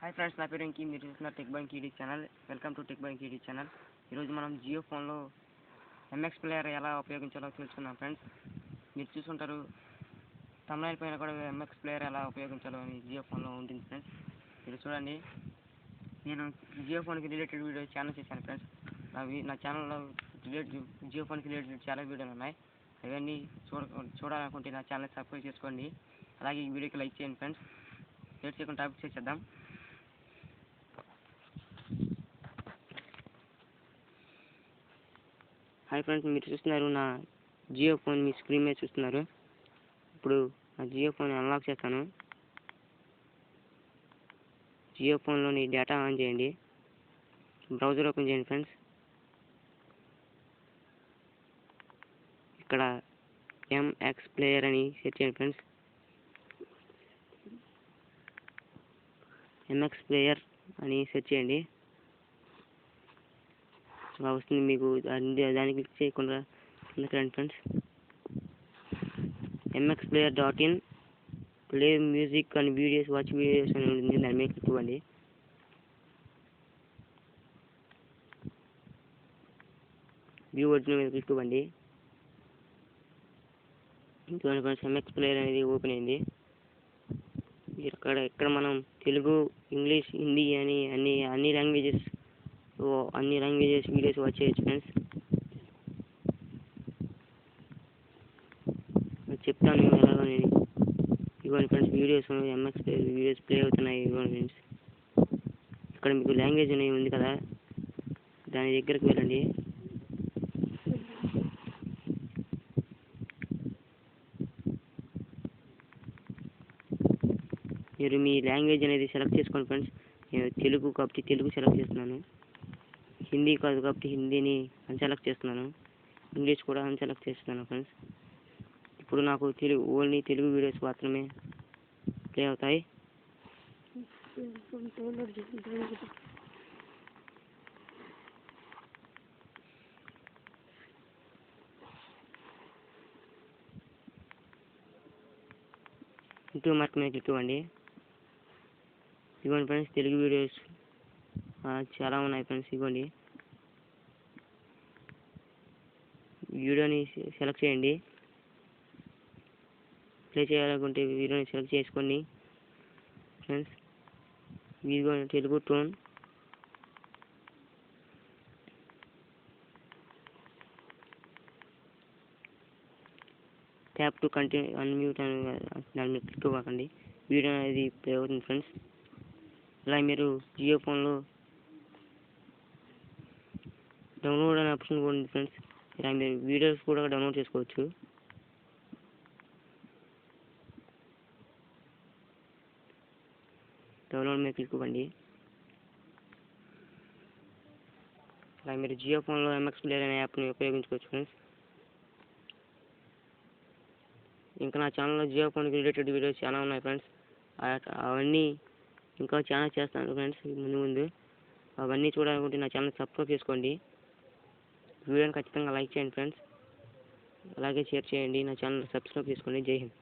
Hi friends, నా పేరు వెంకీ. మీరు చూస్తున్న tech by Venky channel. Welcome to tech by Venky channel. ఈరోజు మనం జియో ఫోన్లో ఎంఎక్స్ ప్లేయర్ ఎలా ఉపయోగించాలో తెలుసుకుందాం ఫ్రెండ్స్. మీరు చూసుకుంటారు తమిళ పైన కూడా ఎంఎక్స్ ప్లేయర్ ఎలా ఉపయోగించాలో అని జియో ఫోన్లో ఉంటుంది ఫ్రెండ్స్. మీరు చూడండి, నేను జియో ఫోన్కి రిలేటెడ్ వీడియో ఛానల్ చేశాను ఫ్రెండ్స్. నా ఛానల్లో జియో ఫోన్కి రిలేటెడ్ చాలా వీడియోలు ఉన్నాయి. అవన్నీ చూడాలనుకుంటే నా ఛానల్ సబ్స్క్రైబ్ చేసుకోండి. అలాగే ఈ వీడియోకి లైక్ చేయండి ఫ్రెండ్స్. లేట్ చేయకుండా టాపిక్ చేసేద్దాం. హాయ్ ఫ్రెండ్స్, మీరు చూస్తున్నారు నా జియో ఫోన్ మీ స్క్రీన్ మీద చూస్తున్నారు. ఇప్పుడు నా జియో ఫోన్ అన్లాక్ చేస్తాను. జియో ఫోన్లోని డేటా ఆన్ చేయండి. బ్రౌజర్ ఓపెన్ చేయండి ఫ్రెండ్స్. ఇక్కడ ఎంఎక్స్ ప్లేయర్ అని సెర్చ్ చేయండి ఫ్రెండ్స్. ఎంఎక్స్ ప్లేయర్ అని సెర్చ్ చేయండి. అలా వస్తుంది. మీకు దాన్ని క్లిక్ చేయకుండా రండి ఫ్రెండ్స్. ఎంఎక్స్ ప్లేయర్.in play music and videos, watch videos అని ఉంటుంది. దాని మీద క్లిక్ ఇవ్వండి. వ్యూ ఒరిజినల్ మీద క్లిక్ ఇవ్వండి. ఇంకోటి ఫ్రెండ్స్, ఎంఎక్స్ ప్లేయర్ అనేది ఓపెన్ అయింది. ఇక్కడ మనం తెలుగు, ఇంగ్లీష్, హిందీ అని అన్ని లాంగ్వేజెస్ వీడియోస్ వాచ్ చేయొచ్చు ఫ్రెండ్స్. చెప్తాను ఎలాగో నేను. ఇవ్వండి friends, videos MX player videos play అవుతున్నాయి. ఇవ్వండి ఫ్రెండ్స్. ఇక్కడ మీకు లాంగ్వేజ్ అనేది ఉంది కదా, దాని దగ్గరికి వెళ్ళండి. మీరు మీ లాంగ్వేజ్ అనేది సెలెక్ట్ చేసుకోండి ఫ్రెండ్స్. నేను తెలుగు కాబట్టి తెలుగు సెలెక్ట్ చేస్తున్నాను. హిందీ కాదు కాబట్టి హిందీని అన్సెలెక్ట్ చేస్తున్నాను. ఇంగ్లీష్ కూడా అన్సెలెక్ట్ చేస్తున్నాను ఫ్రెండ్స్. ఇప్పుడు నాకు ఓన్లీ తెలుగు వీడియోస్ మాత్రమే ప్లే అవుతాయి. ఇంటూ మార్క్ మీద క్లిక్ ఇవ్వండి. ఇవ్వండి ఫ్రెండ్స్, తెలుగు వీడియోస్ చాలా ఉన్నాయి ఫ్రెండ్స్. ఇవ్వండి, వీడియోని సెలెక్ట్ చేయండి. ప్లే చేయాలనుకుంటే వీడియోని సెలెక్ట్ చేసుకోండి friends. Video Telugu tone, tap to continue unmute అని దాని మీద క్లిక్ ఇవ్వకండి. వీడియో అనేది ప్లే అవుతుంది ఫ్రెండ్స్. అలా మీరు జియో ఫోన్లో డౌన్లోడ్ అనే ఆప్షన్ కూడా ఉంది ఫ్రెండ్స్. ఇలా మీరు వీడియోస్ కూడా డౌన్లోడ్ చేసుకోవచ్చు. డౌన్లోడ్ మీద క్లిక్ ఇవ్వండి. అలా మీరు జియో ఫోన్లో ఎంఎక్స్ ప్లేయర్ అనే యాప్ని ఉపయోగించుకోవచ్చు ఫ్రెండ్స్. ఇంకా నా ఛానల్లో జియో ఫోన్కి రిలేటెడ్ వీడియోస్ చాలా ఉన్నాయి ఫ్రెండ్స్. అవన్నీ ఇంకా చాలా చేస్తాను ఫ్రెండ్స్ ముందు. అవన్నీ చూడాలనుకుంటే నా ఛానల్ సబ్స్క్రైబ్ చేసుకోండి. వీడియోని ఖచ్చితంగా లైక్ చేయండి ఫ్రెండ్స్. అలాగే షేర్ చేయండి. నా ఛానల్ సబ్స్క్రైబ్ చేసుకోండి. జై హింద్.